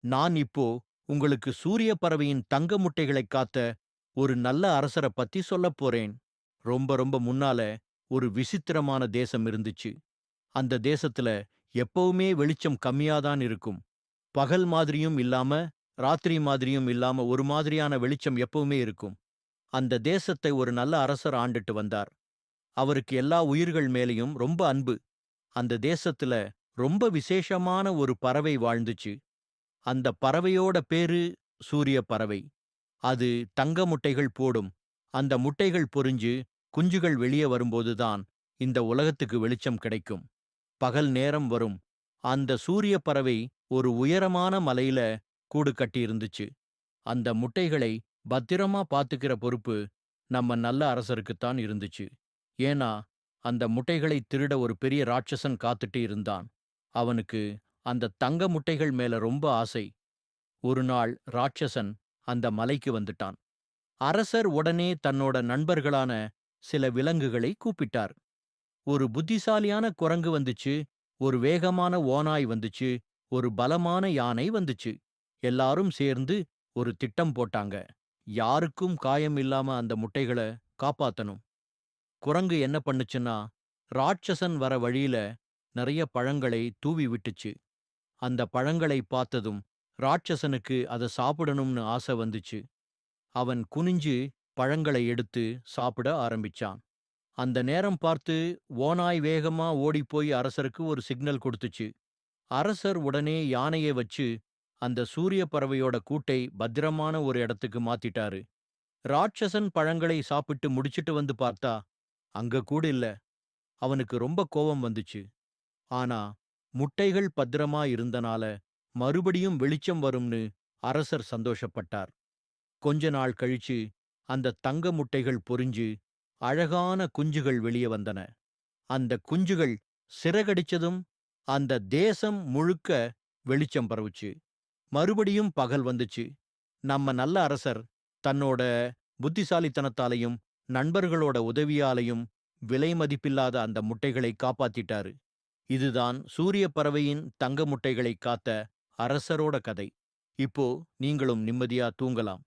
நான் இப்போ உங்களுக்கு சூரிய பறவையின் தங்க முட்டைகளைக் காத்த ஒரு நல்ல அரசர பத்தி சொல்லப் போறேன். ரொம்ப ரொம்ப முன்னால ஒரு விசித்திரமான தேசம் இருந்துச்சு. அந்த தேசத்துல எப்பவுமே வெளிச்சம் கம்மியாதான் இருக்கும். பகல் மாதிரியும் இல்லாம, ராத்திரி மாதிரியும் இல்லாம ஒரு மாதிரியான வெளிச்சம் எப்பவுமே இருக்கும். அந்த தேசத்தை ஒரு நல்ல அரசர் ஆண்டுட்டு வந்தார். அவருக்கு எல்லா உயிர்கள் மேலயும் ரொம்ப அன்பு. அந்த தேசத்துல ரொம்ப விசேஷமான ஒரு பறவை வாழ்ந்துச்சு. அந்த பறவையோட பேரு சூரிய பறவை. அது தங்க முட்டைகள் போடும். அந்த முட்டைகள் பொரிஞ்சு குஞ்சுகள் வெளியே வரும்போதுதான் இந்த உலகத்துக்கு வெளிச்சம் கிடைக்கும். பகல் நேரம் வரும். அந்த சூரிய பறவை ஒரு உயரமான மலையில கூடு கட்டியிருந்துச்சு. அந்த முட்டைகளை பத்திரமா பாத்துக்கிற பொறுப்பு நம்ம நல்ல அரசருக்குத்தான் இருந்துச்சு. ஏன்னா அந்த முட்டைகளை திருட ஒரு பெரிய ராட்சசன் காத்துட்டு இருந்தான். அவனுக்கு அந்த தங்க முட்டைகள் மேல ரொம்ப ஆசை. ஒரு நாள் ராட்சசன் அந்த மலைக்கு வந்துட்டான். அரசர் உடனே தன்னோட நண்பர்களான சில விலங்குகளை கூப்பிட்டார். ஒரு புத்திசாலியான குரங்கு வந்துச்சு, ஒரு வேகமான ஓநாய் வந்துச்சு, ஒரு பலமான யானை வந்துச்சு. எல்லாரும் சேர்ந்து ஒரு திட்டம் போட்டாங்க. யாருக்கும் காயம் இல்லாம அந்த முட்டைகள காப்பாத்தணும். குரங்கு என்ன பண்ணுச்சுன்னா, ராட்சசன் வர வழியில நிறைய பழங்களை தூவி விட்டுச்சு. அந்த பழங்களை பார்த்ததும் ராட்சசனுக்கு அத சாப்பிடணும்னு ஆசை வந்துச்சு. அவன் குனிஞ்சு பழங்களை எடுத்து சாப்பிட ஆரம்பிச்சான். அந்த நேரம் பார்த்து ஓநாய் வேகமா ஓடிப்போய் அரசருக்கு ஒரு சிக்னல் கொடுத்துச்சு. அரசர் உடனே யானையை வச்சு அந்த சூரிய பறவையோட கூட்டை பத்திரமான ஒரு இடத்துக்கு மாத்திட்டாரு. ராட்சசன் பழங்களை சாப்பிட்டு முடிச்சிட்டு வந்து பார்த்தா அங்க கூட இல்ல. அவனுக்கு ரொம்ப கோபம் வந்துச்சு. ஆனா முட்டைகள் பத்திரமா இருந்தனால மறுபடியும் வெளிச்சம் வரும்னு அரசர் சந்தோஷப்பட்டார். கொஞ்ச நாள் கழிச்சு அந்த தங்க முட்டைகள் பொரிஞ்சு அழகான குஞ்சுகள் வெளியே வந்தன. அந்த குஞ்சுகள் சிறகடிச்சதும் அந்த தேசம் முழுக்க வெளிச்சம் பரவுச்சு. மறுபடியும் பகல் வந்துச்சு. நம்ம நல்ல அரசர் தன்னோட புத்திசாலித்தனத்தாலையும் நண்பர்களோட உதவியாலையும் விலை மதிப்பில்லாத அந்த முட்டைகளை காப்பாத்திட்டாரு. இதுதான் சூரிய பறவையின் தங்க முட்டைகளை காத்த அரசரோட கதை. இப்போ நீங்களும் நிம்மதியா தூங்கலாம்.